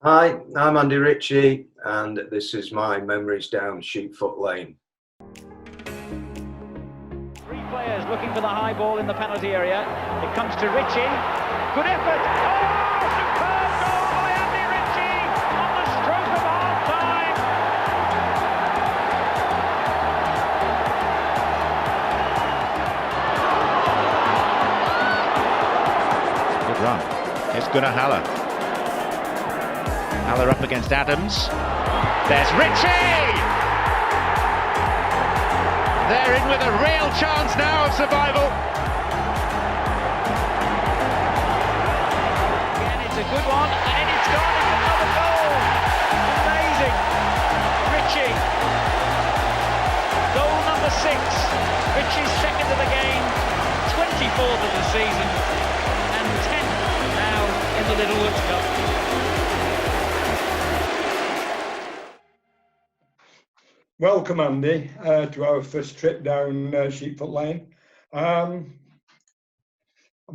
Hi, I'm Andy Ritchie, and this is my memories down Sheepfoot Lane. Three players looking for the high ball in the penalty area. It comes to Ritchie. Good effort. Oh, superb goal by Andy Ritchie on the stroke of half time. Good run. It's Gunnar Haller. Haller up against Adams. There's Ritchie! They're in with a real chance now of survival. Again, it's a good one, and it's gone. It's another goal. Amazing. Ritchie. Goal number 6. Ritchie's second of the game, 24th of the season, and 10th now in the Littlewoods Cup. Welcome, Andy, to our first trip down Sheepfoot Lane. I've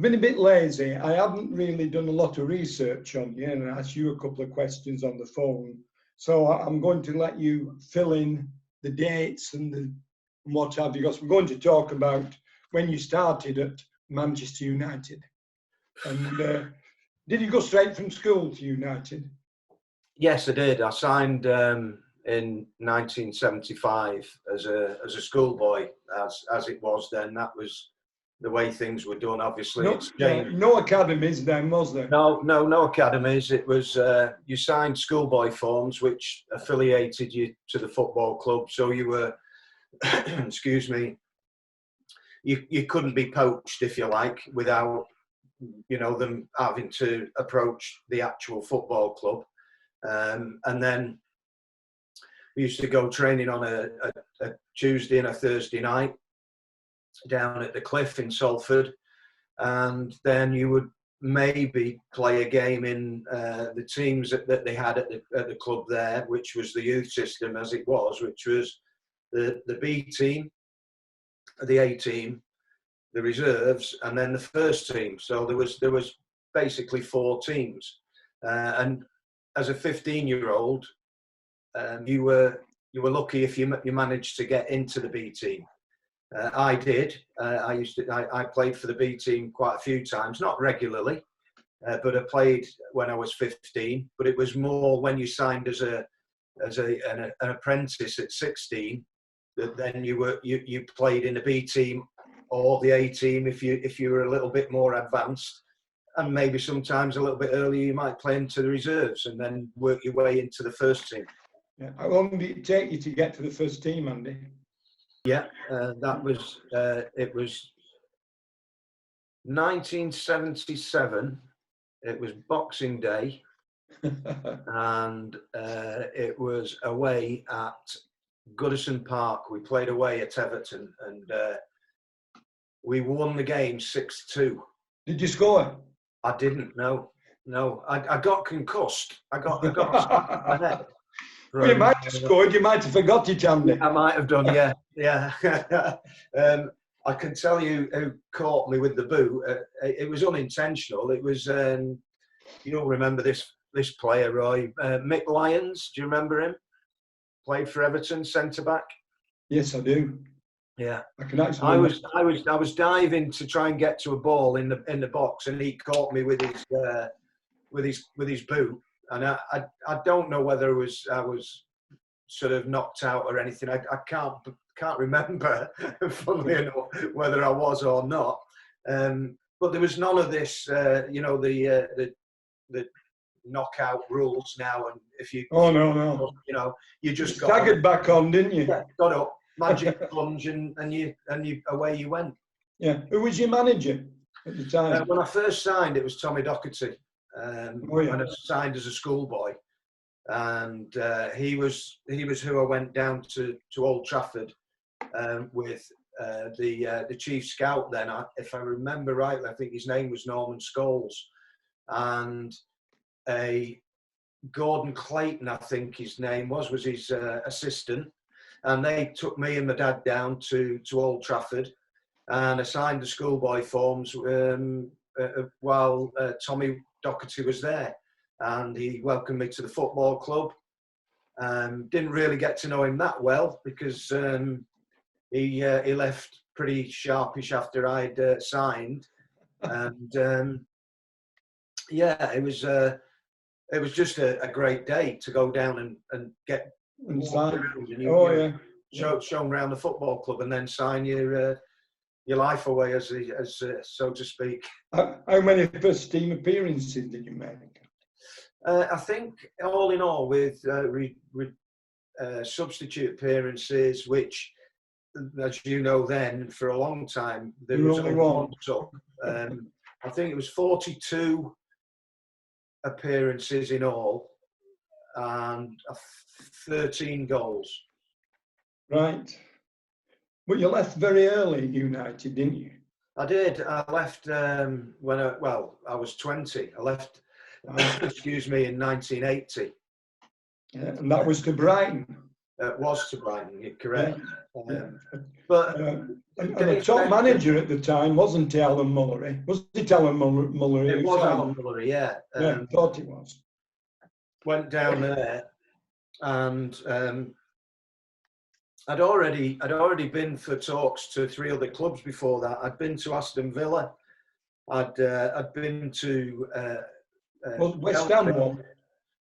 been a bit lazy. I haven't really done a lot of research on you and asked you a couple of questions on the phone. So I'm going to let you fill in the dates and what have you, because we're going to talk about when you started at Manchester United. And did you go straight from school to United? Yes, I did. I signed in 1975 as a schoolboy, as it was then. That was the way things were done. Obviously, it's changed. No academies then, was there? No academies. It was you signed schoolboy forms, which affiliated you to the football club. So you were, excuse me, you couldn't be poached, if you like, without them having to approach the actual football club, and then. We used to go training on a Tuesday and a Thursday night down at the Cliff in Salford, and then you would maybe play a game in the teams that they had at the club there, which was the youth system as it was, which was the B team, the A team, the reserves, and then the first team. So there was basically 4 teams, and as a 15-year-old. You were lucky if you managed to get into the B team. I did. I played for the B team quite a few times, not regularly, but I played when I was 15. But it was more when you signed as an apprentice at 16 that then you played in the B team or the A team if you were a little bit more advanced. And maybe sometimes a little bit earlier you might play into the reserves and then work your way into the first team. Yeah. How long did it take you to get to the first team, Andy? Yeah, it was 1977. It was Boxing Day, and it was away at Goodison Park. We played away at Everton, and we won the game 6-2. Did you score? I didn't. No. I got concussed. I got my head. Well, you might have scored. You might have forgot it, Andy. I might have done. Yeah. I can tell you who caught me with the boot. It was unintentional. It was. You'll remember this player, Roy. Mick Lyons. Do you remember him? Played for Everton, centre back. Yes, I do. Yeah. I can actually. I was diving to try and get to a ball in the box, and he caught me with his boot. And I don't know whether I was sort of knocked out or anything. I can't remember, funnily enough, whether I was or not. But there was none of this, the knockout rules now. And if you, no, you just got staggered back on, didn't you? Yeah, got up, magic plunge, and you away you went. Yeah. Who was your manager at the time? When I first signed, it was Tommy Docherty. When I signed as a schoolboy, and he was who I went down to Old Trafford with the chief scout then. If I remember rightly, I think his name was Norman Scholes, and a Gordon Clayton, I think his name was his assistant, and they took me and my dad down to Old Trafford, and I signed the schoolboy forms while Tommy Docherty was there. and he welcomed me to the football club. Didn't really get to know him that well because he left pretty sharpish after I'd signed, and yeah, it was just a great day to go down and get walked around and shown around the football club and then sign your life away, as so to speak. How many first team appearances did you make? I think all in all, with substitute appearances, which, as you know, then for a long time there was only one took. I think it was 42 appearances in all and 13 goals. Right. But you left very early at United, didn't you? I did. I left when I was 20. I left, excuse me, in 1980. Yeah, and that was to Brighton. It was to Brighton, you're correct. Yeah. But and the top manager at the time wasn't he Alan Mullery? Was it Alan Mullery? It was Alan Mullery, yeah. I thought it was. Went down there, and I'd already been for talks to 3 other clubs before that. I'd been to Aston Villa. I'd been to West Ham one.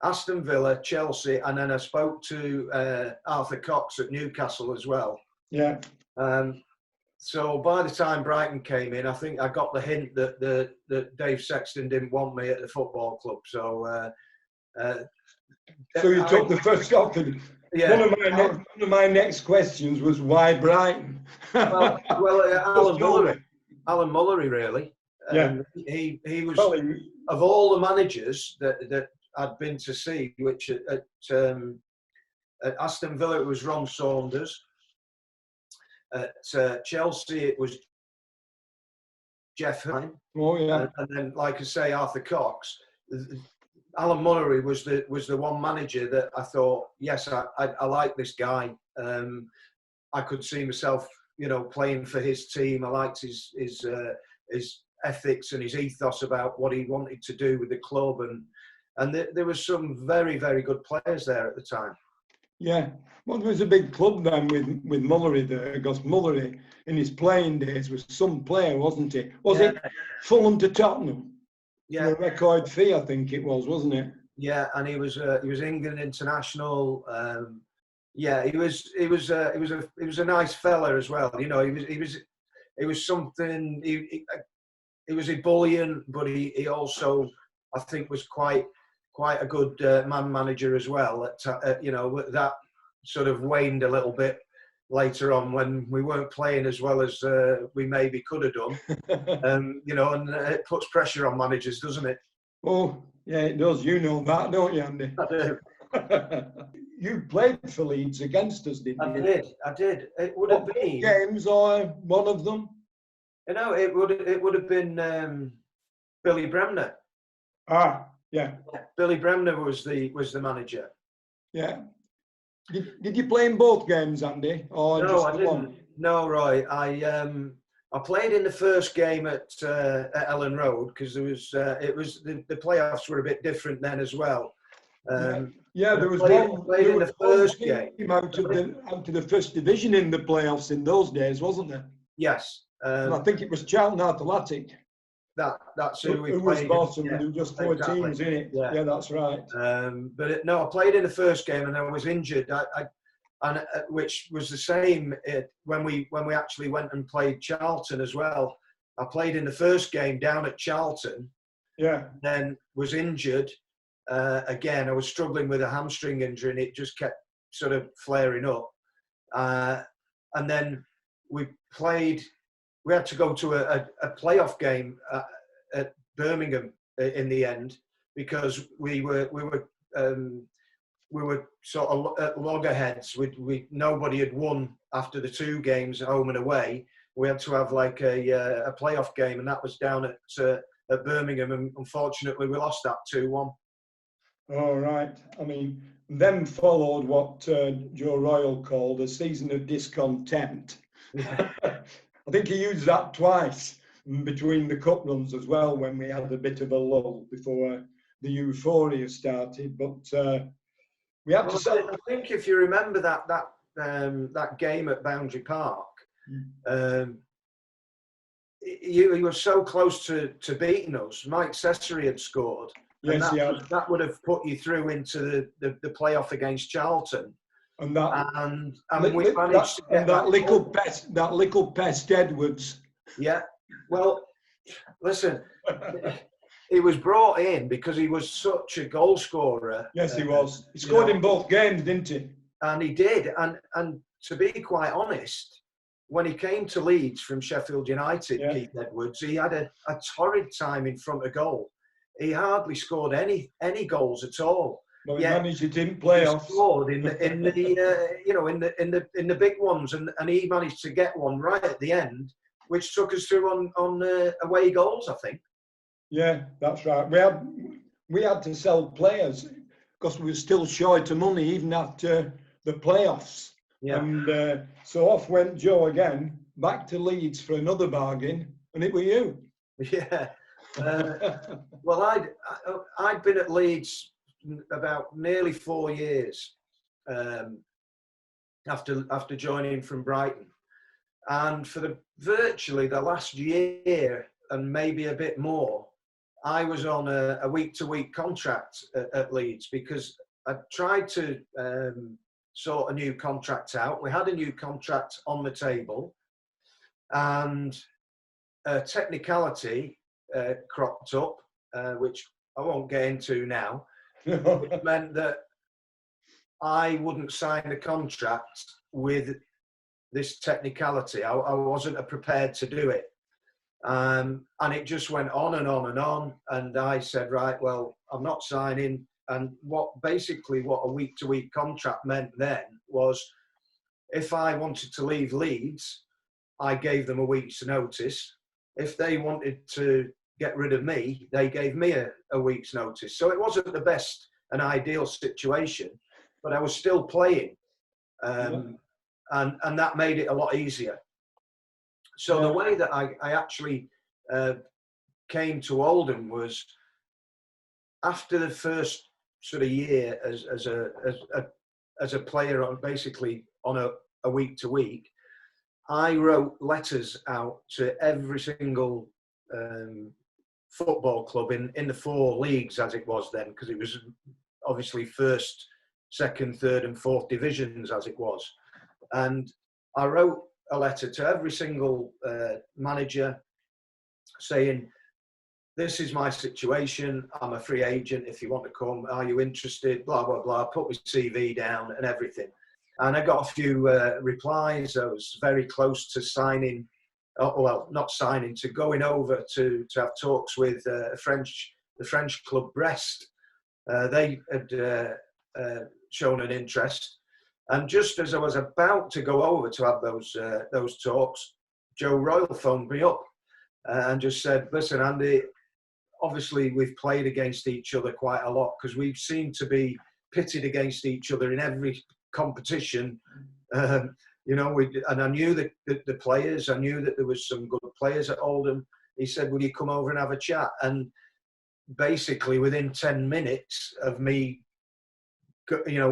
Aston Villa, Chelsea, and then I spoke to Arthur Cox at Newcastle as well. Yeah. So by the time Brighton came in, I think I got the hint that Dave Sexton didn't want me at the football club. So you took the first option. Yeah. One of my next questions was why Brighton? Alan Mullery, really. Yeah. He was of all the managers that I'd been to see, which at Aston Villa it was Ron Saunders. At Chelsea it was Jeff Hine. Oh yeah. And then, like I say, Arthur Cox. Alan Mullery was the one manager that I thought, yes, I like this guy. I could see myself, playing for his team. I liked his ethics and his ethos about what he wanted to do with the club, and there was some very, very good players there at the time. Yeah, well, there was a big club then with Mullery there, because Mullery in his playing days was some player, wasn't he? Was it Fulham to Tottenham? Yeah, a record fee, I think it was, wasn't it? Yeah, and he was England international. He was a nice fella as well. He was something. He was ebullient, but he also, I think, was quite a good man manager as well. That sort of waned a little bit later on when we weren't playing as well as we maybe could have done. And it puts pressure on managers, doesn't it? Oh, yeah, it does. You know that, don't you, Andy? I do. You played for Leeds against us, didn't you? I did. It would have been games or one of them? It would have been Billy Bremner. Ah, yeah. Billy Bremner was the manager. Yeah. Did you play in both games, Andy? Or no, just I didn't. One? No, Roy. I played in the first game at Ellen Road because there was the playoffs were a bit different then as well. There was played in the first game out of the first division in the playoffs in those days, wasn't there? Yes. And I think it was Charlton Latics. That's who we played. Was bottom. There were just 4 teams in it. Yeah, that's right. I played in the first game and I was injured. Which was the same when we actually went and played Charlton as well. I played in the first game down at Charlton. Yeah. Then was injured. Again, I was struggling with a hamstring injury and it just kept sort of flaring up. And then we had to go to a playoff game at Birmingham in the end because we were sort of at loggerheads. Nobody had won after the 2 games, home and away. We had to have like a playoff game, and that was down at Birmingham. And unfortunately, we lost that 2-1. All right. I mean, then followed what Joe Royal called a season of discontent. I think he used that twice between the cup runs as well when we had a bit of a lull before euphoria started. But we had to sell. I think if you remember that game at Boundary Park, you were so close to beating us. Mike Cesare had scored. Yes, that would have put you through into the playoff against Charlton. And that and we managed to get that little pest Edwards. Yeah. Well, listen, he was brought in because he was such a goal scorer. Yes, he was. He scored in both games, didn't he? And he did. And to be quite honest, when he came to Leeds from Sheffield United, Keith Edwards, he had a torrid time in front of goal. He hardly scored any goals at all. Well, he managed it in playoffs. He scored in the big ones, and he managed to get one right at the end, which took us through on away goals, I think. Yeah, that's right. We had to sell players because we were still short of money even after the playoffs. Yeah. And so off went Joe again, back to Leeds for another bargain, and it was you. Yeah. Well, I'd been at Leeds about nearly 4 years after joining from Brighton, and for virtually the last year and maybe a bit more, I was on a week-to-week contract at Leeds because I tried to sort a new contract out. We had a new contract on the table, and a technicality cropped up, which I won't get into now. It meant that I wouldn't sign the contract with this technicality. I wasn't prepared to do it. And it just went on and on and on. And I said, right, well, I'm not signing. And what a week-to-week contract meant then was if I wanted to leave Leeds, I gave them a week's notice. If they wanted to get rid of me, they gave me a week's notice. So it wasn't the best and ideal situation, but I was still playing. And that made it a lot easier. So the way that I actually came to Oldham was after the first sort of year as a player on a week to week, I wrote letters out to every single football club in the 4 leagues as it was then, because it was obviously first, second, third and fourth divisions as it was. And I wrote a letter to every single manager saying, this is my situation. I'm a free agent. If you want to come, are you interested? Blah, blah, blah. Put my CV down and everything. And I got a few replies. I was very close to signing, not signing, to going over to have talks with the French club Brest. They had shown an interest. And just as I was about to go over to have those talks, Joe Royle phoned me up and just said, listen, Andy, obviously we've played against each other quite a lot because we seem to be pitted against each other in every competition. And I knew the players. I knew that there was some good players at Oldham. He said, will you come over and have a chat? And basically within 10 minutes of me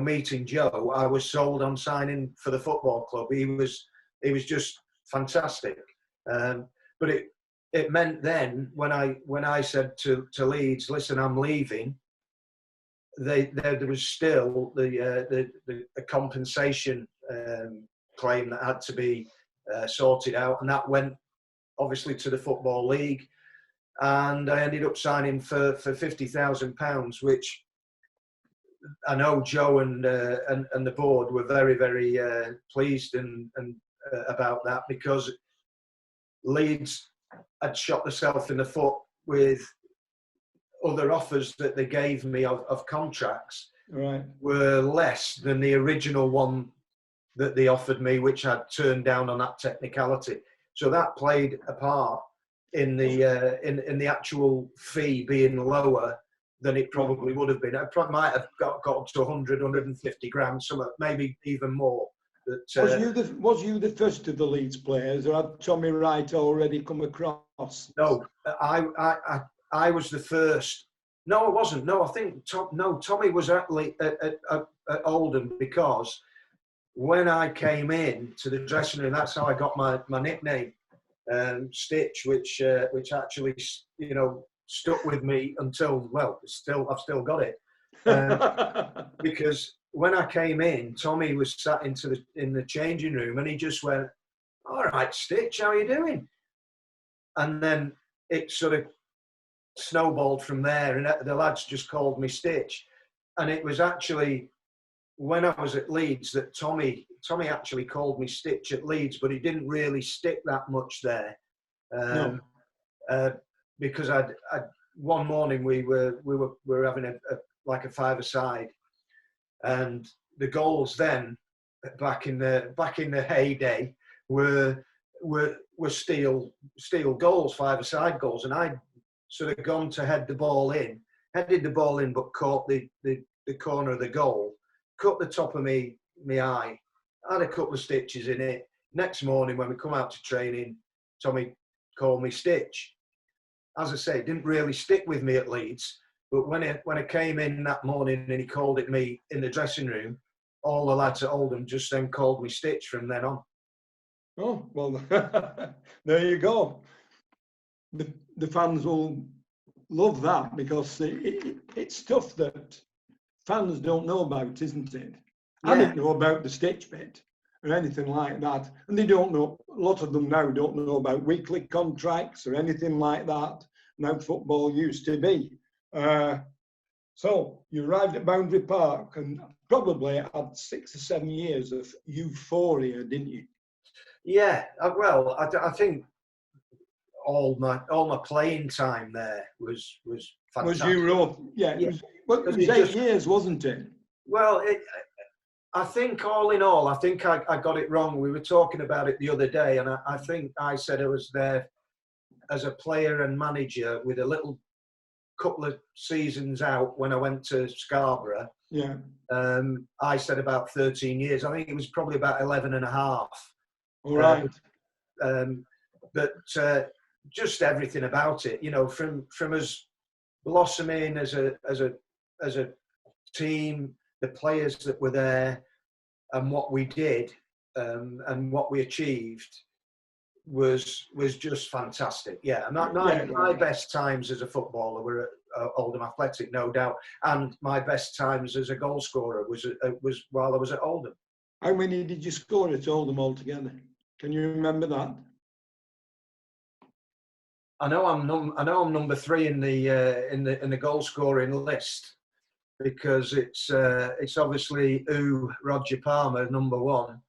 meeting Joe, I was sold on signing for the football club. He was just fantastic. But it meant then when I said to Leeds, listen, I'm leaving, there was still the compensation claim that had to be sorted out, and that went obviously to the Football League, and I ended up signing for £50,000, which I know Joe and the board were very, very pleased and about that, because Leeds had shot themselves in the foot with other offers that they gave me of contracts, right, were less than the original one that they offered me, which I'd turned down on that technicality. So that played a part in the actual fee being lower than it probably would have been. I might have got up to 100, 150 grand, some maybe even more. But, was you the first of the Leeds players, or had Tommy Wright already come across? No, I was the first No, I wasn't. No, I think Tommy was at Oldham, because when I came in to the dressing room, that's how I got my nickname, Stitch, which actually, you know, stuck with me until, well, I've still got it, because when I came in, Tommy was sat in the changing room, and he just went, "All right, Stitch, how are you doing?" And then it sort of snowballed from there, and the lads just called me Stitch. And it was actually when I was at Leeds that Tommy actually called me Stitch at Leeds, but he didn't really stick that much there, because one morning we were having a five-a-side, and the goals then back in the heyday were steel goals, five-a-side goals, and I sort of gone to headed the ball in, but caught the corner of the goal, cut the top of my eye, had a couple of stitches in it. Next morning when we come out to training, Tommy called me Stitch. As I say, it didn't really stick with me at Leeds, but when I came in that morning and he called it me in the dressing room, all the lads at Oldham just then called me Stitch from then on. Oh, well, there you go. The fans will love that, because it's stuff that fans don't know about, isn't it? Yeah. I didn't know about the Stitch bit or anything like that. And they don't know, a lot of them now don't know about weekly contracts or anything like that. Now football used to be. So you arrived at Boundary Park and probably had 6 or 7 years of euphoria, didn't you? Yeah, well, I think all my playing time there was fantastic. Was Europe? Yeah, yeah. It was 8 years, wasn't it? Well, I think all in all, I think I got it wrong. We were talking about it the other day, and I think I said I was there as a player and manager with a little couple of seasons out when I went to Scarborough. Yeah. I said about 13 years. I think it was probably about 11 and a half. All right. But just everything about it, you know, from us blossoming as a team, the players that were there, and what we did, and what we achieved was just fantastic. Yeah, and my best times as a footballer were at Oldham Athletic, no doubt, and my best times as a goal scorer was while I was at Oldham. How many did you score at Oldham altogether? Can you remember that? I know I'm number 3 in the goal scoring list, because it's obviously Roger Palmer, number 1.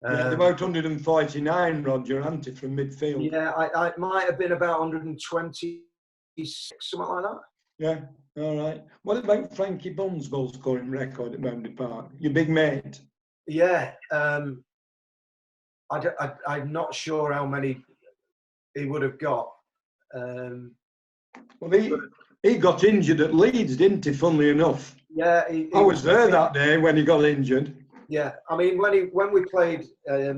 Yeah, about 149, Roger, aren't it, from midfield? Yeah, I might have been about 126, something like that. Yeah, all right. What about Frankie Bond's goal scoring record at Boundary Park? Your big mate? Yeah, I'm not sure how many he would have got. Well, he got injured at Leeds, didn't he, funnily enough? Yeah. I was there that day when he got injured. Yeah, I mean, when we played at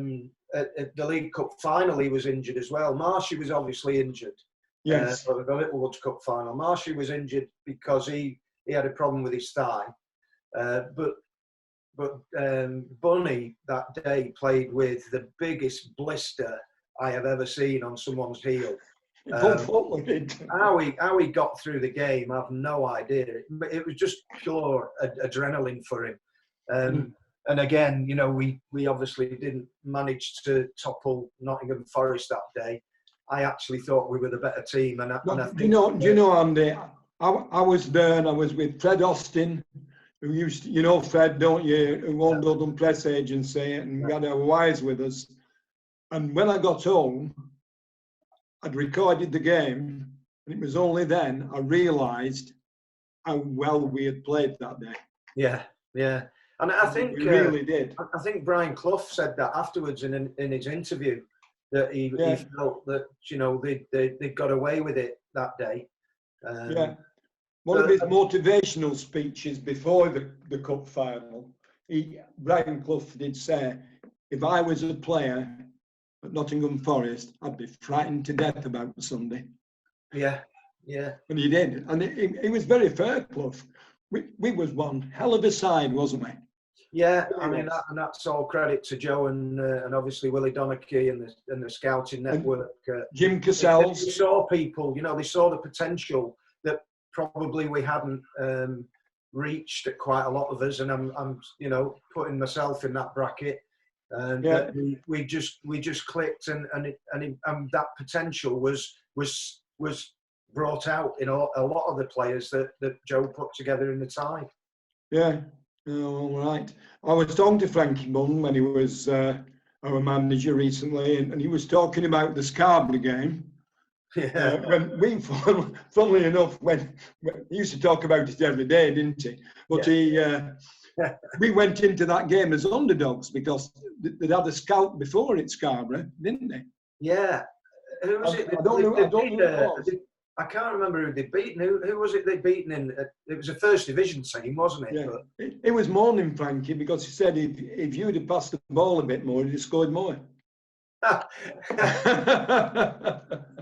the League Cup final, he was injured as well. Marshy was obviously injured. Yes. For the Littlewoods Cup final. Marshy was injured because he had a problem with his thigh. But Bunny that day played with the biggest blister I have ever seen on someone's heel. How he got through the game, I have no idea. It was just pure adrenaline for him. And again, you know, we obviously didn't manage to topple Nottingham Forest that day. I actually thought we were the better team. And I think, do you know, Andy? I was there, and I was with Fred Austin, who used to, you know Fred, don't you? Who owned Oldham Press Agency, and we had our wives with us. And when I got home, I'd recorded the game, and it was only then I realised how well we had played that day. Yeah, yeah. And I think we really did. I think Brian Clough said that afterwards in his interview, that he felt that, you know, they got away with it that day. One of his motivational speeches before the cup final, Brian Clough did say, if I was a player at Nottingham Forest, I'd be frightened to death about Sunday. Yeah, Yeah. When he did. And it was very fair, Clough. We was one hell of a side, wasn't we? Yeah, I mean, that's all credit to Joe and obviously Willie Donachie and the scouting network. Jim Cassell's. They saw people, they saw the potential that probably we hadn't reached at quite a lot of us, and I'm putting myself in that bracket. That we just clicked, and that potential was brought out in a lot of the players that Joe put together in the tie. Yeah. All right. I was talking to Frankie Munn when he was our manager recently, and he was talking about the Scarborough game. Yeah. When we, funnily enough, he used to talk about it every day, didn't he? But we went into that game as underdogs because they'd had a scout before at Scarborough, didn't they? Yeah. Who was it? I don't know who it was. I can't remember who they'd beaten. Who was it they'd beaten in? It was a first division team, wasn't it? Yeah. But It was morning, Frankie, because he said if you'd have passed the ball a bit more, you'd have scored more.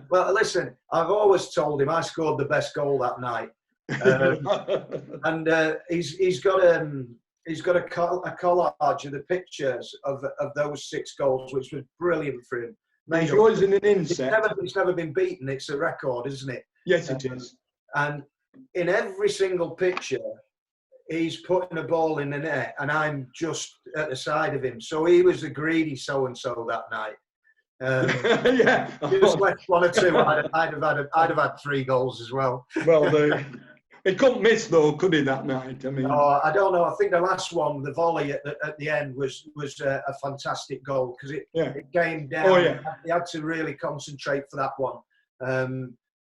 Well, listen, I've always told him I scored the best goal that night, and he's got a collage of the pictures of those 6 goals, which was brilliant for him. He's always in an inset. It's never been beaten. It's a record, isn't it? Yes, it is. And in every single picture, he's putting a ball in the net, and I'm just at the side of him. So he was a greedy so-and-so that night. Yeah. Just left 1 or 2. I'd have had 3 goals as well. Well, he couldn't miss though, could he, that night? I mean, I don't know. I think the last one, the volley at the end, was a fantastic goal because it came down. Oh, yeah. He had to really concentrate for that one.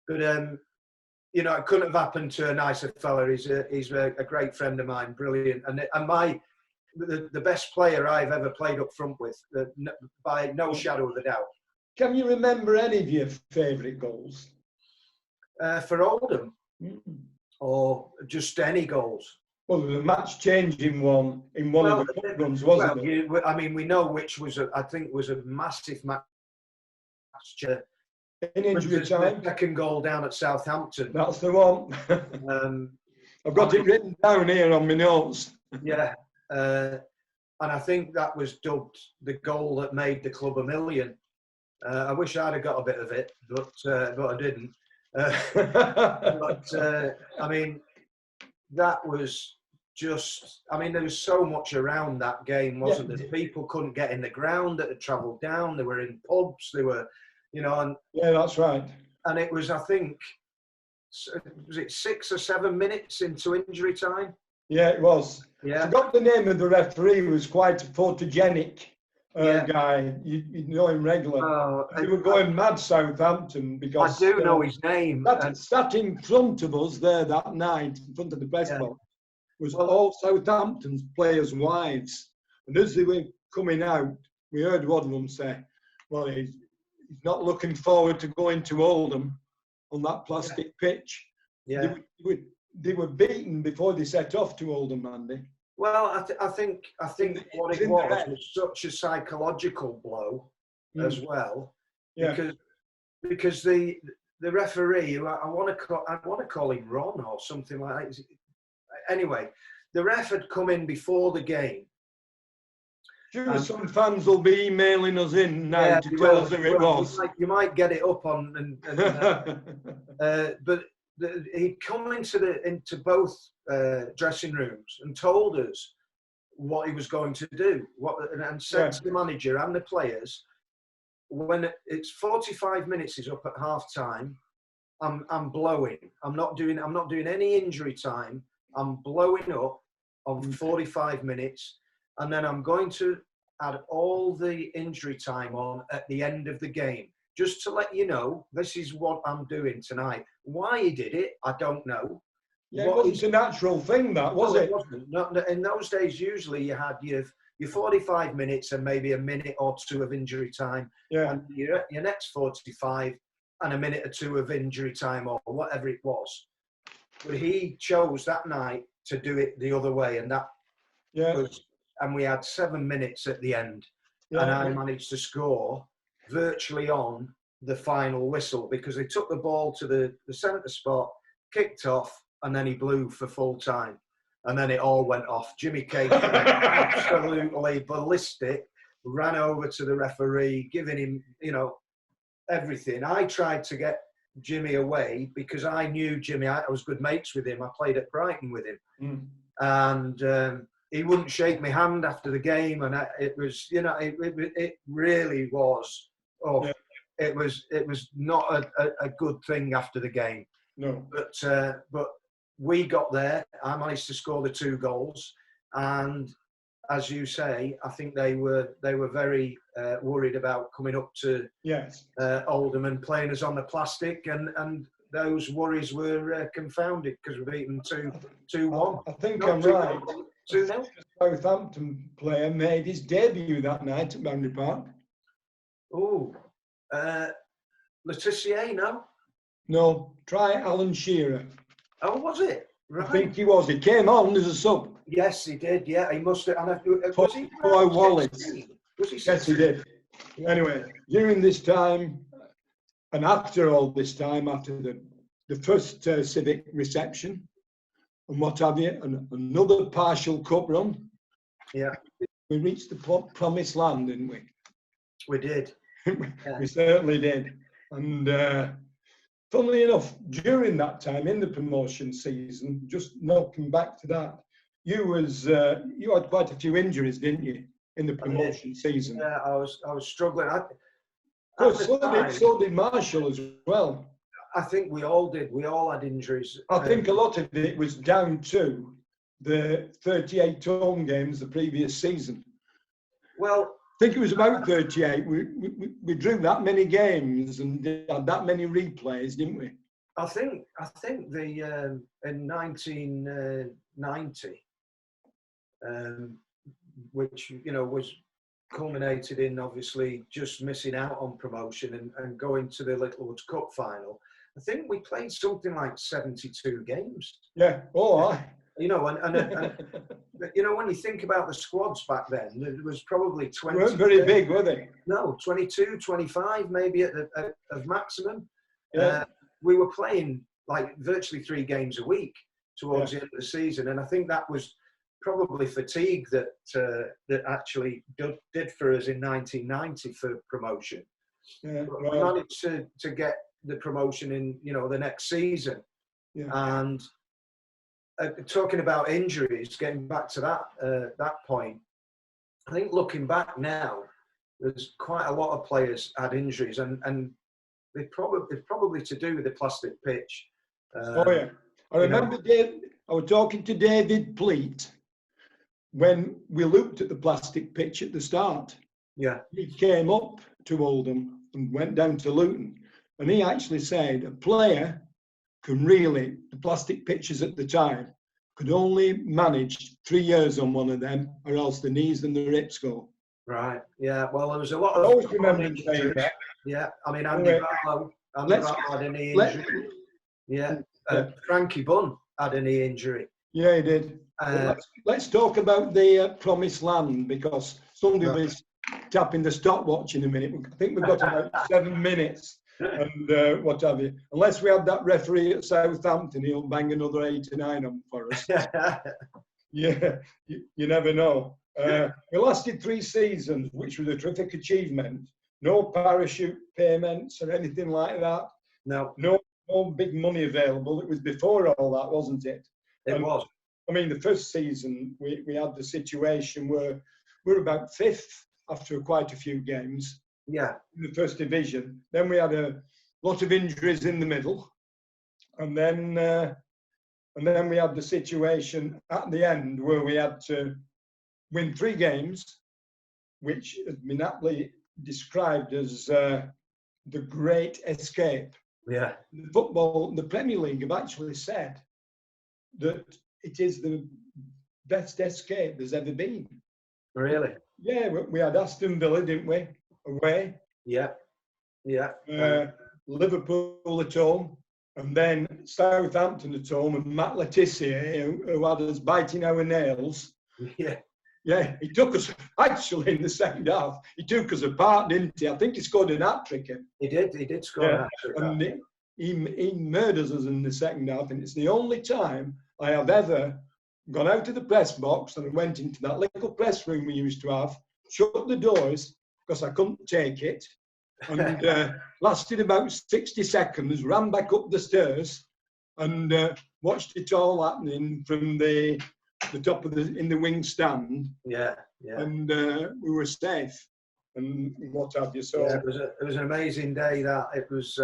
But it couldn't have happened to a nicer fella. He's a great friend of mine, brilliant, and the best player I've ever played up front with, by no shadow of a doubt. Can you remember any of your favourite goals? For Oldham? Or just any goals? Well, the match-changing one in one of the cup runs, wasn't it? I mean, we know which was a massive match. In injury time. The second goal down at Southampton. That's the one. I've got it written down here on my notes. Yeah. And I think that was dubbed the goal that made the club $1 million. I wish I'd have got a bit of it, but I didn't. I mean, that was just. I mean, there was so much around that game, wasn't there? People couldn't get in the ground that had travelled down. They were in pubs. They were, and yeah, that's right. And it was, I think, was it 6 or 7 minutes into injury time? Yeah, it was. Yeah. I forgot the name of the referee. Who was quite a photogenic guy. You know him regular. They were going mad, Southampton, because I do know his name. Sat in front of us there that night, in front of the press box, was all Southampton's players' wives. And as they were coming out, we heard one of them say, "Well, he's not looking forward to going to Oldham on that plastic pitch." Yeah. They were beaten before they set off to Oldham, Andy. Well, I think what it was such a psychological blow as well, because the referee, who I want to call him Ron or something like that. Anyway, the ref had come in before the game. Sure, some fans will be emailing us in now to tell us who it was. You might get it up on, but he'd come into both dressing rooms and told us what he was going to do, and said to the manager and the players, when it's 45 minutes is up at half time, I'm blowing. I'm not doing any injury time. I'm blowing up on 45 minutes, and then I'm going to add all the injury time on at the end of the game. Just to let you know, this is what I'm doing tonight. Why he did it, I don't know. Yeah, it wasn't a natural thing, that, was it? Wasn't. Not, in those days, usually you had your 45 minutes and maybe a minute or 2 of injury time. Yeah. And your next 45 and a minute or 2 of injury time or whatever it was. But he chose that night to do it the other way. And that was, and we had 7 minutes at the end. Yeah. And I managed to score virtually on the final whistle, because they took the ball to the centre spot, kicked off, and then he blew for full time. And then it all went off. Jimmy Cage absolutely ballistic, ran over to the referee, giving him, everything. I tried to get Jimmy away because I knew Jimmy. I was good mates with him. I played at Brighton with him. And he wouldn't shake my hand after the game. And it was, it really was. Oh, yeah. It was not a good thing after the game. No. But we got there. I managed to score the 2 goals, and as you say, I think they were very worried about coming up to Oldham and playing us on the plastic, and those worries were confounded because we beat them 2-1. I think I'm right. 2-0. Southampton player made his debut that night at Boundary Park. Oh, Latics, no? No, try Alan Shearer. Oh, was it? Right. I think he was. He came on as a sub. Yes, he did. Yeah, he must have. Was he? Boy Wallace. Was he? Yes, he did. Yeah. Anyway, during this time, and after all this time, after the first civic reception and what have you, and another partial cup run. Yeah. We reached the promised land, didn't we? We did. We certainly did. And funnily enough, during that time in the promotion season, just knocking back to that, you had quite a few injuries, didn't you, in the promotion season? Yeah, I was struggling. So did Marshall as well. I think we all did. We all had injuries. I think a lot of it was down to the 38 home games the previous season. Well, I think it was about 38. We drew that many games and had that many replays, didn't we? I think the in 1990, which was culminated in obviously just missing out on promotion and going to the Littlewoods Cup final. I think we played something like 72 games. Yeah. Oh, aye. And when you think about the squads back then, there was probably 20. They weren't very big, were they? No, 22, 25 maybe at Yeah. maximum. We were playing like virtually 3 games a week towards the end of the season, and I think that was probably fatigue that actually did for us in 1990 for promotion. Yeah, we managed to get the promotion in the next season, and talking about injuries, getting back to that point, I think looking back now, there's quite a lot of players had injuries, and it's probably to do with the plastic pitch. I remember I was talking to David Pleat when we looked at the plastic pitch at the start. Yeah. He came up to Oldham and went down to Luton, and he actually said a player the plastic pitches at the time could only manage 3 years on one of them, or else the knees and the hips go. Right. Yeah. Well, there was a lot of. I always remember him saying that. Yeah. I mean, Andy Barlow had a knee injury. Yeah. Frankie Bunn had a knee injury. Yeah, he did. Let's talk about the promised land, because somebody was tapping the stopwatch in a minute. I think we've got about 7 minutes and what have you. Unless we had that referee at Southampton, he'll bang another 8 or 9 on for us. Yeah, you never know. We lasted 3 seasons, which was a terrific achievement. No parachute payments or anything like that. No big money available. It was before all that, wasn't it? It was. I mean, the first season, we had the situation where we were about 5th after quite a few games. Yeah. In the first division. Then we had a lot of injuries in the middle. And then we had the situation at the end where we had to win 3 games, which has been aptly described as the Great Escape. Yeah. The Premier League have actually said that it is the best escape there's ever been. Really? Yeah, we had Aston Villa, didn't we? Away. Yeah. Yeah. Liverpool at home, and then Southampton at home, and Matt Latics, who had us biting our nails. Yeah. Yeah, he took us, actually, in the second half, he took us apart, didn't he? I think he scored an hat-trick. He did score an hat-trick. And he murders us in the second half, and it's the only time I have ever gone out of the press box and went into that little press room we used to have, shut the doors because I couldn't take it, and lasted about 60 seconds, ran back up the stairs and watched it all happening from the top of in the wing stand. Yeah. And we were safe and what have you. So yeah, it was an amazing day. That it was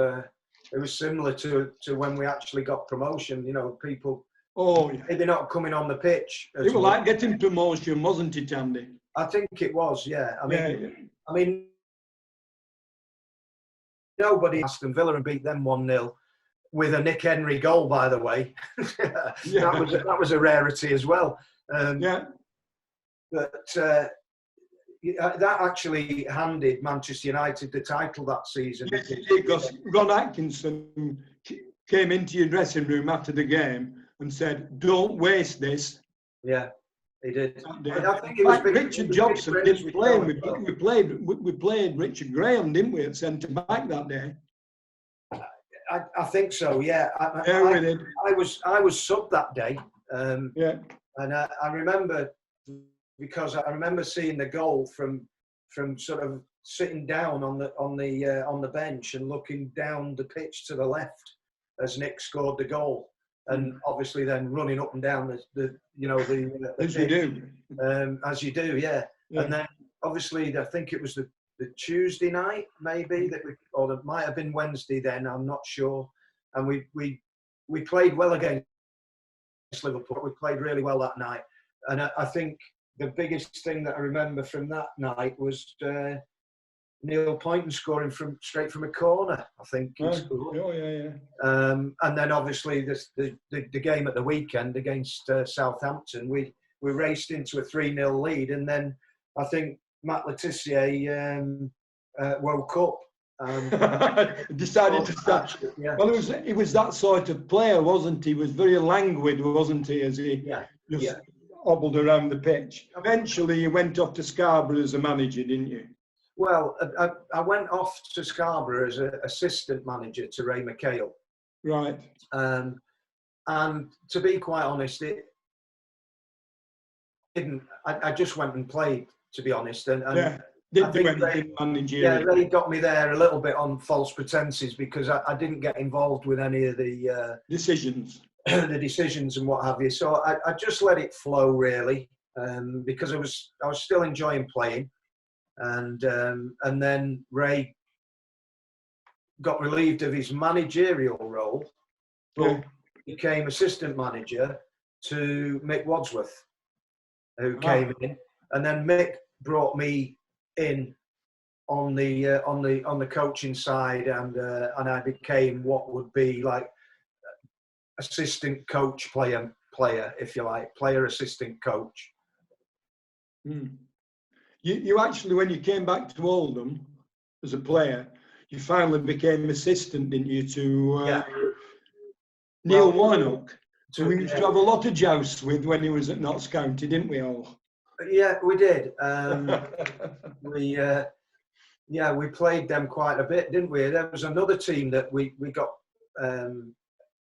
similar to when we actually got promotion. You know, people. Oh, yeah. They're not coming on the pitch. It was like getting promotion, wasn't it, Andy? I think it was. Yeah. I mean, nobody Aston Villa and beat them 1-0 with a Nick Henry goal, by the way. That was a rarity as well. But that actually handed Manchester United the title that season. Yes, it did, because Ron Atkinson came into your dressing room after the game and said, "Don't waste this." Yeah, he did. I think it was Richard Jobson didn't play. We played Richard Graham, didn't we, at centre back that day? I think so. Yeah. We did. I was sub that day. And I remember, because I remember seeing the goal from sort of sitting down on the bench and looking down the pitch to the left as Nick scored the goal, and obviously then running up and down the as pitch, you do, as you do, yeah. And then obviously I think it was the Tuesday night maybe or it might have been Wednesday then, I'm not sure, and we played well against Liverpool. We played really well that night, and I think the biggest thing that I remember from that night was Neil Poynton scoring straight from a corner. I think. And then obviously the game at the weekend against Southampton, we raced into a 3-0 lead, and then I think Matt Letitia woke up. Decided to start. Yeah. Well, he was that sort of player, wasn't he? He was very languid, wasn't he? As he hobbled around the pitch. Eventually, you went off to Scarborough as a manager, didn't you? Well, I went off to Scarborough as an assistant manager to Ray McHale. Right. And to be quite honest, it didn't. I just went and played, to be honest. And I think Ray got me there a little bit on false pretenses, because I didn't get involved with any of the decisions. The decisions and what have you. So I just let it flow, really, because I was still enjoying playing. And then Ray got relieved of his managerial role, but became assistant manager to Mick Wadsworth, who came in, and then Mick brought me in on the coaching side, and I became what would be like assistant coach, player, if you like, player assistant coach. You actually, when you came back to Oldham as a player, you finally became assistant, didn't you, to Neil Warnock, who we used to have a lot of jousts with when he was at Notts County, didn't we all? Yeah, we did. We played them quite a bit, didn't we? There was another team that we got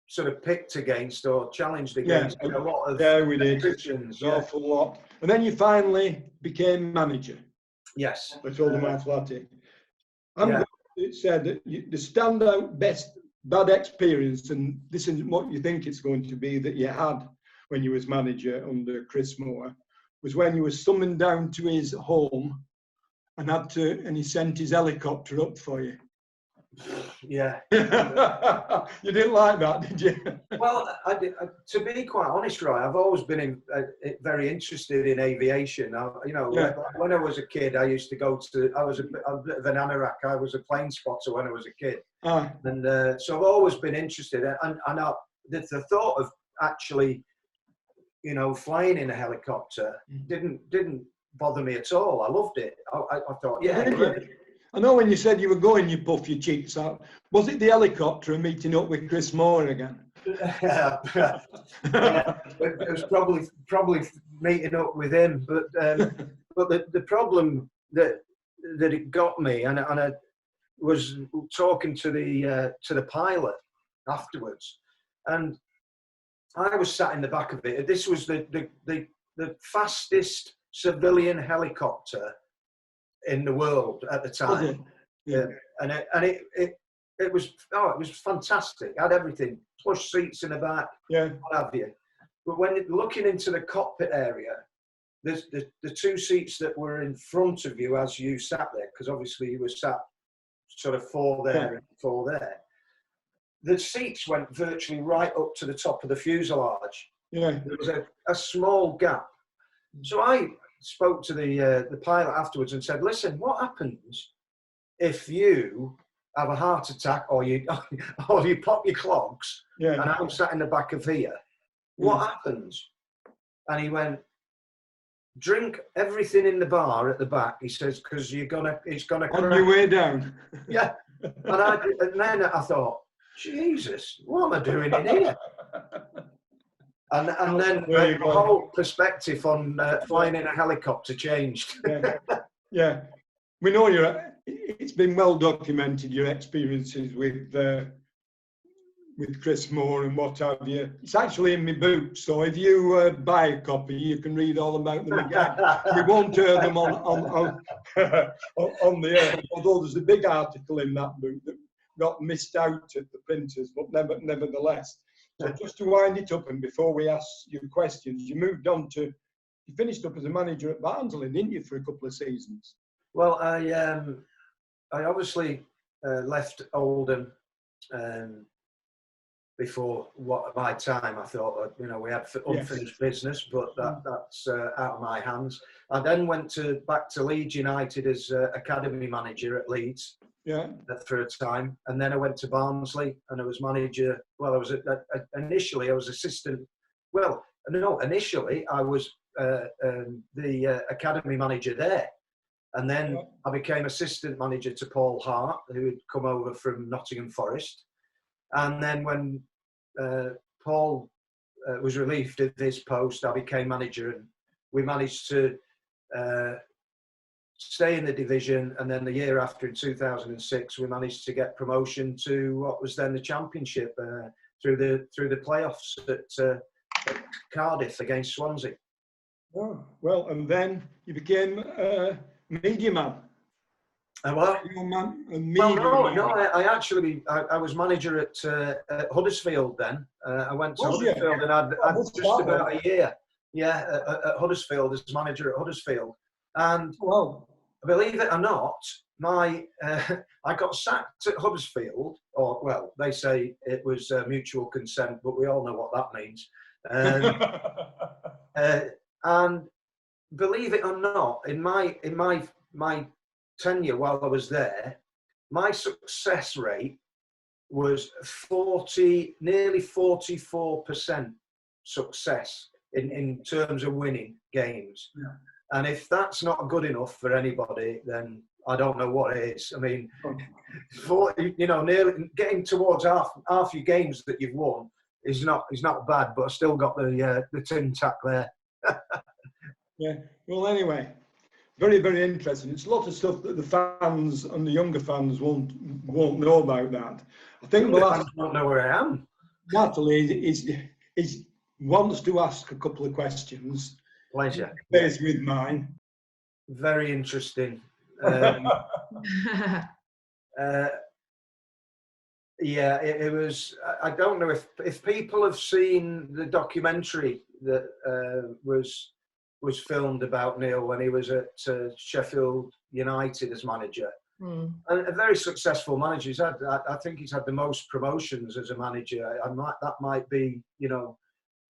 sort of picked against or challenged against a lot of we did. An awful lot. And then you finally became manager. Yes. At Oldham Athletic. It said that the standout bad experience, and this is what you think it's going to be, that you had when you was manager under Chris Moore, was when you were summoned down to his home and he sent his helicopter up for you. Yeah. You didn't like that, did you? Well, I did, to be quite honest, Roy, I've always been very interested in aviation. When I was a kid, I used to go to, I was a bit of an anorak. I was a plane spotter when I was a kid. And so I've always been interested. And the thought of actually, flying in a helicopter didn't bother me at all. I loved it. I thought, I know when you said you were going, you puff your cheeks out. Was it the helicopter and meeting up with Chris Moore again? Yeah, it was probably meeting up with him, but the problem that it got me, and I was talking to the pilot afterwards, and I was sat in the back of it. This was the fastest civilian helicopter in the world at the time. Yeah. And it was fantastic. It had everything, plush seats in the back, what have you. But when looking into the cockpit area, there's the two seats that were in front of you as you sat there, because obviously you were sat sort of four there and four there. The seats went virtually right up to the top of the fuselage. Yeah. There was a small gap. So I spoke to the pilot afterwards and said, listen, what happens if you have a heart attack or you pop your clogs and I'm sat in the back of here? What happens? And he went, drink everything in the bar at the back. He says, because it's gonna on your way down. Yeah. And then I thought, Jesus, what am I doing in here? And then the whole perspective on flying in a helicopter changed. Yeah. We know it's been well documented, your experiences with Chris Moore and what have you. It's actually in my book, so if you buy a copy, you can read all about them again. We won't hear them on the air, although there's a big article in that book that got missed out at the printers, but nevertheless. So just to wind it up, and before we ask you questions, you finished up as a manager at Barnsley, didn't you, for a couple of seasons? Well, I obviously left Oldham before my time. I thought, we had unfinished business, but that's out of my hands. I then went back to Leeds United as academy manager at Leeds. For a time, and then I went to Barnsley and I was manager. Well, initially I was assistant. Well, no, initially I was the academy manager there, and then I became assistant manager to Paul Hart, who had come over from Nottingham Forest. And then when Paul was relieved of his post, I became manager, and we managed to stay in the division, and then the year after, in 2006, we managed to get promotion to what was then the Championship through the playoffs at Cardiff against Swansea. Oh, well, and then you became a media man. What? I was manager at Huddersfield then. I went to Huddersfield and I'd just about a year. Yeah, at Huddersfield as manager at Huddersfield. And believe it or not, I got sacked at Huddersfield, or well, they say it was mutual consent, but we all know what that means. And believe it or not, in my tenure while I was there, my success rate was nearly 44% success in terms of winning games. Yeah. And if that's not good enough for anybody, then I don't know what is. I mean, nearly getting towards half your games that you've won is not bad, but I still got the tin tack there. Yeah. Well, anyway, very, very interesting. It's a lot of stuff that the fans and the younger fans won't know about that. I think the fans don't know where I am. Natalie wants to ask a couple of questions. Pleasure. Plays with mine. Very interesting. It was. I don't know if people have seen the documentary that was filmed about Neil when he was at Sheffield United as manager. And a very successful manager. I think he's had the most promotions as a manager. That might be,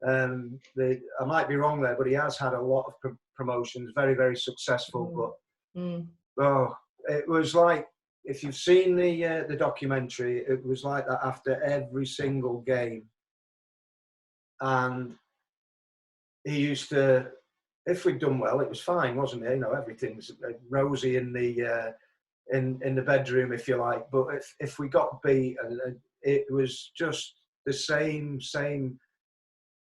I might be wrong there, but he has had a lot of promotions. Very, very successful. But it was like, if you've seen the documentary, it was like that after every single game. And he used to, if we'd done well, it was fine, wasn't it? Everything's rosy in the in the bedroom, if you like. But if we got beat, it was just the same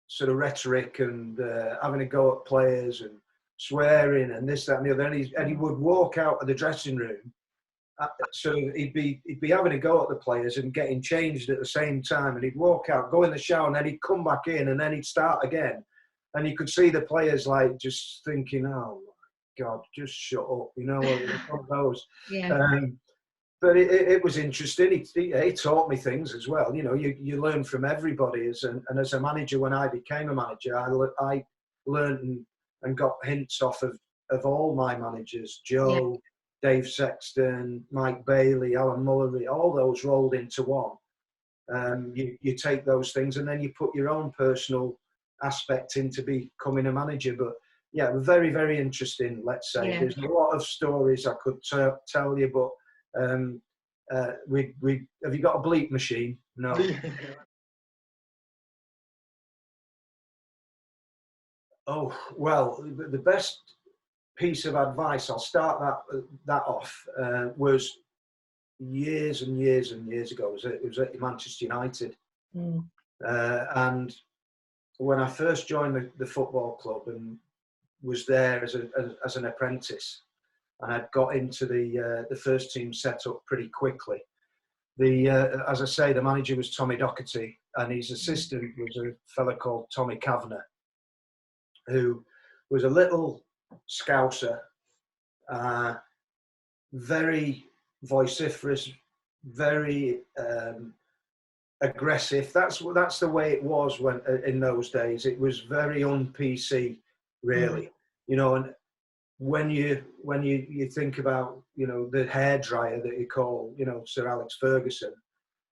sort of rhetoric and having a go at players and swearing and this, that, and the other. And he would walk out of the dressing room. So he'd be having a go at the players and getting changed at the same time. And he'd walk out, go in the shower, and then he'd come back in, and then he'd start again. And you could see the players like just thinking, "Oh my God, just shut up," you know, one of those. Yeah. But it was interesting. He taught me things as well. You know, you learn from everybody. And as a manager, when I became a manager, I learned and got hints off of all my managers, Joe, Dave Sexton, Mike Bailey, Alan Mullery, all those rolled into one. You take those things and then you put your own personal aspect into becoming a manager. But yeah, very, very interesting, let's say. Yeah. There's a lot of stories I could tell you, but have you got a bleep machine? No. Oh, well, the best piece of advice, I'll start that off, was years and years and years ago. It was at Manchester United. And when I first joined the football club and was there as an apprentice, and I'd got into the first team setup pretty quickly. As I say, the manager was Tommy Docherty, and his assistant was a fella called Tommy Kavanagh, who was a little Scouser, very vociferous, very aggressive. That's the way it was when in those days. It was very un-PC, really. You know, and when you think about, you know, the hairdryer that you call, you know, Sir Alex Ferguson,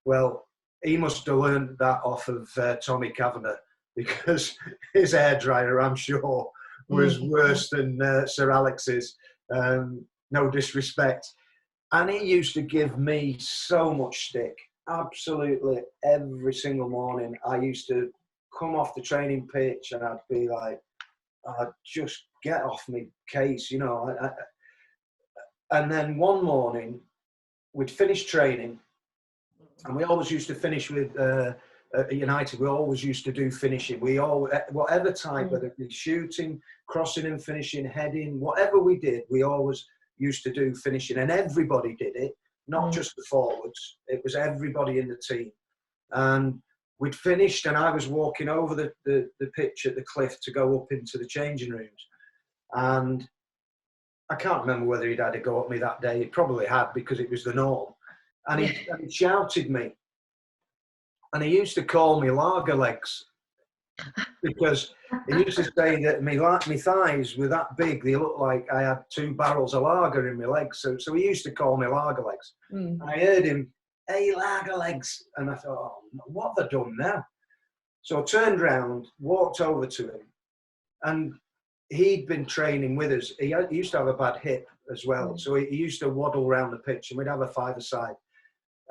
well, he must have learned that off of Tommy Kavanagh, because his hairdryer, I'm sure, was worse than Sir Alex's. No disrespect. And he used to give me so much stick, absolutely every single morning. I used to come off the training pitch and I'd be like, just get off me case, you know. And then one morning, we'd finished training, and we always used to finish with, at United, we always used to do finishing. We all, whatever type, whether it be shooting, crossing and finishing, heading, whatever we did, we always used to do finishing. And everybody did it, not just the forwards. It was everybody in the team. And we'd finished, and I was walking over the pitch at the cliff to go up into the changing rooms. And I can't remember whether he'd had a go at me that day. He probably had, because it was the norm. And he shouted me. And he used to call me lager legs, because he used to say that my thighs were that big, they looked like I had 2 barrels of lager in my legs. So he used to call me lager legs. And I heard him, "Hey, lager legs." And I thought, oh, what have I done now? So I turned round, walked over to him, and he'd been training with us. He used to have a bad hip as well. So he used to waddle around the pitch, and we'd have a five-a-side.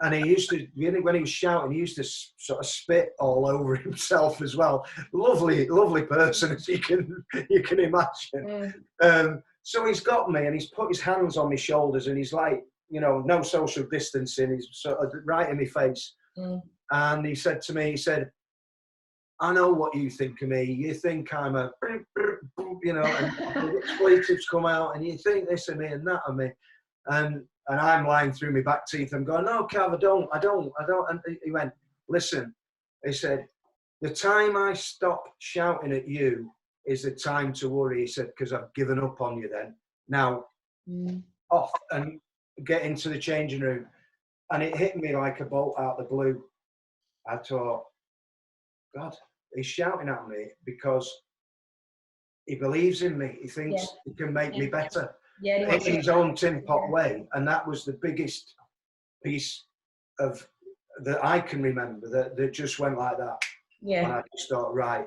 And he used to, when he was shouting, he used to sort of spit all over himself as well. Lovely, lovely person, as you can imagine. So he's got me, and he's put his hands on my shoulders, and he's like, you know, no social distancing. He's sort of right in my face. And he said to me, he said, "I know what you think of me. You think I'm a, you know, and expletives come out, and you think this of me and that of me." And I'm lying through my back teeth. I'm going, "No, Cav, I don't. And he went, "Listen," he said, "the time I stop shouting at you is the time to worry." He said, "because I've given up on you then. Now, off and get into the changing room." And it hit me like a bolt out of the blue. I thought, God, he's shouting at me because he believes in me. He thinks he can make me better. In his own tin pot way. And that was the biggest piece of that I can remember that just went like that. And I just thought, right,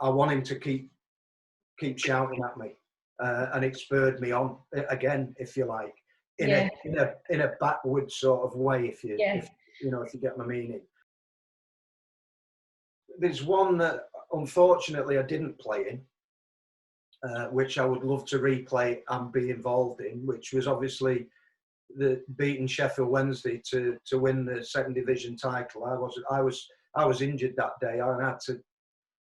I want him to keep shouting at me. And it spurred me on again, if you like, in a backward sort of way, if you get my meaning. There's one that unfortunately I didn't play in, which I would love to replay and be involved in, which was obviously beating Sheffield Wednesday to win the second division title. I was injured that day. I had to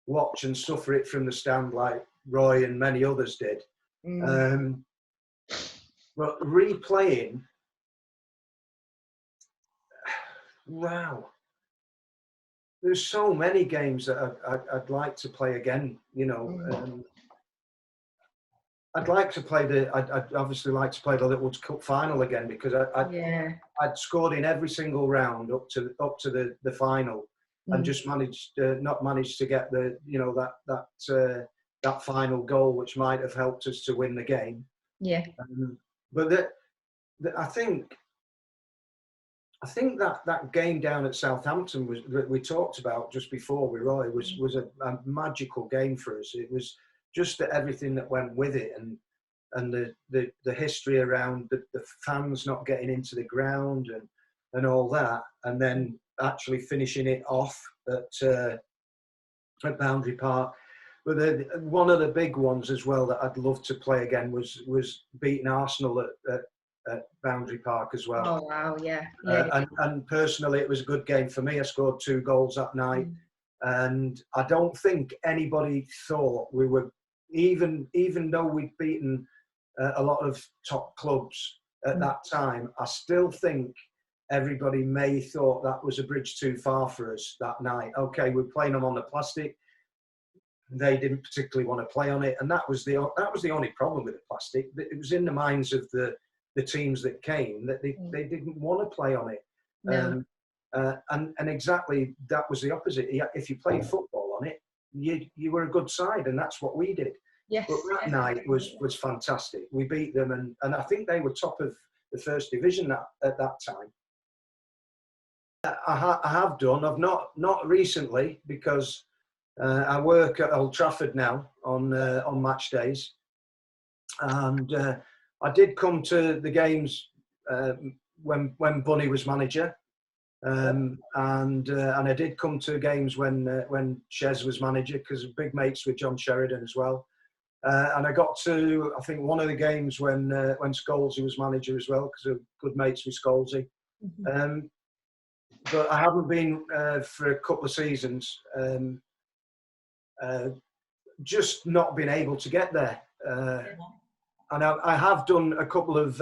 watch and suffer it from the stand like Roy and many others did. But replaying, wow. There's so many games that I'd like to play again, you know. I'd like to play I'd obviously like to play the Littlewoods Cup final again, because I'd scored in every single round up to the final, and just not managed to get the, you know, that final goal, which might have helped us to win the game. Yeah. But I think that game down at Southampton we talked about just before with Roy was a magical game for us. It was just everything that went with it, and the history around the fans not getting into the ground and all that, and then actually finishing it off at Boundary Park. But one of the big ones as well that I'd love to play again was beating Arsenal at Boundary Park as well. Oh wow, yeah. And personally, it was a good game for me. I scored 2 goals that night, and I don't think anybody thought we were, even though we'd beaten a lot of top clubs at that time, I still think everybody may thought that was a bridge too far for us that night. Okay, we're playing them on the plastic. They didn't particularly want to play on it, and that was the only problem with the plastic. It was in the minds of the teams that came that they didn't want to play on it. No. And exactly that was the opposite. If you played football on it, you were a good side, and that's what we did. Yes. But that night was fantastic. We beat them, and I think they were top of the first division at that time. I have done. I've not recently, because I work at Old Trafford now on match days, and I did come to the games when Bunny was manager, and I did come to games when Shez was manager, because big mates with John Sheridan as well. And I got to, I think, one of the games when Scholesy was manager as well, because of good mates with Scholesy. But I haven't been for a couple of seasons, just not been able to get there. And I have done a couple of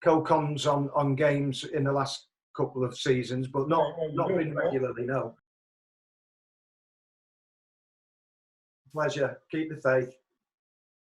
co-coms on games in the last couple of seasons, but not been regularly, no. Pleasure. Keep the faith.